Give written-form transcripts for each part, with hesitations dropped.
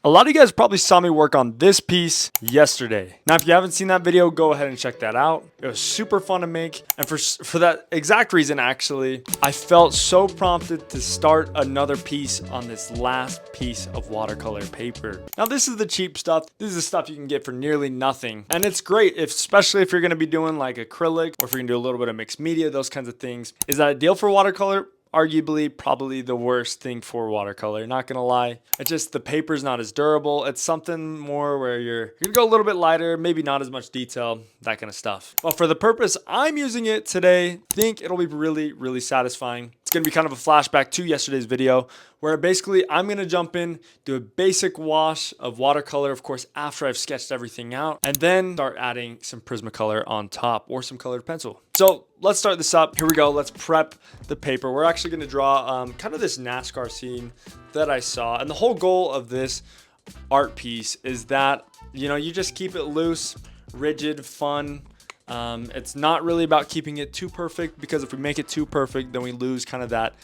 A lot of you guys probably saw me work on this piece yesterday. Now, if you haven't seen that video, go ahead and check that out. It was super fun to make. And for that exact reason, actually, I felt so prompted to start another piece on this last piece of watercolor paper. Now, this is the cheap stuff. This is the stuff you can get for nearly nothing. And it's great, especially if you're gonna be doing like acrylic, or if you're gonna do a little bit of mixed media, those kinds of things. Is that ideal for watercolor? Arguably, probably the worst thing for watercolor, not gonna lie. It's just the paper's not as durable. It's something more where you're gonna go a little bit lighter, maybe not as much detail, that kind of stuff. But for the purpose I'm using it today, I think it'll be really, really satisfying. It's gonna be kind of a flashback to yesterday's video, where basically I'm gonna jump in, do a basic wash of watercolor, of course, after I've sketched everything out, and then start adding some Prismacolor on top or some colored pencil. So let's start this up. Here we go. Let's prep the paper. We're actually going to draw kind of this NASCAR scene that I saw. And the whole goal of this art piece is that, you know, you just keep it loose, rigid, fun. It's not really about keeping it too perfect, because if we make it too perfect, then we lose kind of that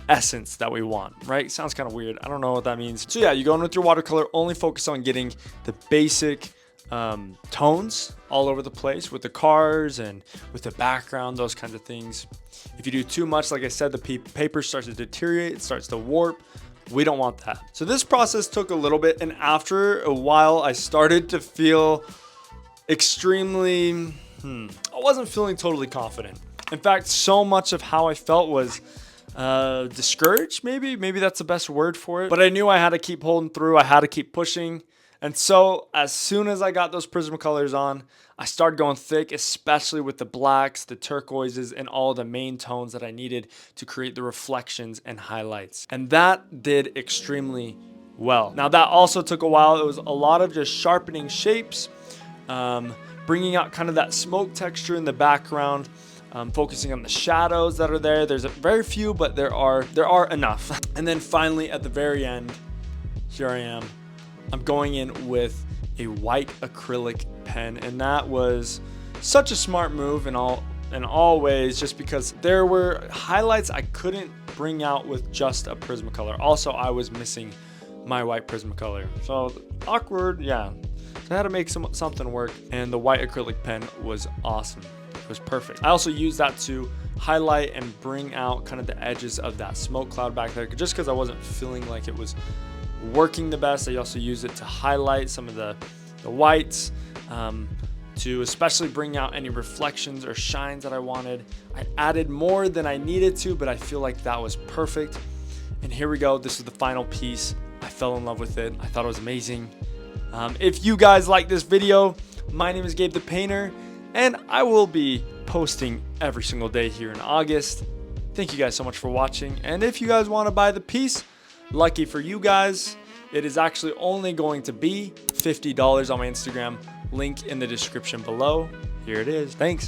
essence that we want, right? Sounds kind of weird. I don't know what that means. So yeah, you go in with your watercolor, only focus on getting the basic tones all over the place with the cars and with the background, those kinds of things. If you do too much, like I said, the paper starts to deteriorate, it starts to warp. We don't want that. So this process took a little bit, and after a while I started to feel extremely I wasn't feeling totally confident. In fact, so much of how I felt was discouraged, maybe that's the best word for it. But I knew I had to keep holding through, I had to keep pushing. And so as soon as I got those Prismacolors on, I started going thick, especially with the blacks, the turquoises, and all the main tones that I needed to create the reflections and highlights. And that did extremely well. Now that also took a while. It was a lot of just sharpening shapes, bringing out kind of that smoke texture in the background, focusing on the shadows that are there. There's very few, but there are enough. And then finally at the very end, here I am. I'm going in with a white acrylic pen, and that was such a smart move in all ways, just because there were highlights I couldn't bring out with just a Prismacolor. Also, I was missing my white Prismacolor, so awkward, yeah. So I had to make something work, and the white acrylic pen was awesome. It was perfect. I also used that to highlight and bring out kind of the edges of that smoke cloud back there, just because I wasn't feeling like it was working the best. I also use it to highlight some of the whites, to especially bring out any reflections or shines that I wanted. I added more than I needed to, but I feel like that was perfect. And here we go. This is the final piece. I fell in love with it. I thought it was amazing. If you guys like this video, my name is Gabe the Painter, and I will be posting every single day here in August. Thank you guys so much for watching. And if you guys want to buy the piece, lucky for you guys, it is actually only going to be $50 on my Instagram. Link in the description below. Here it is. Thanks.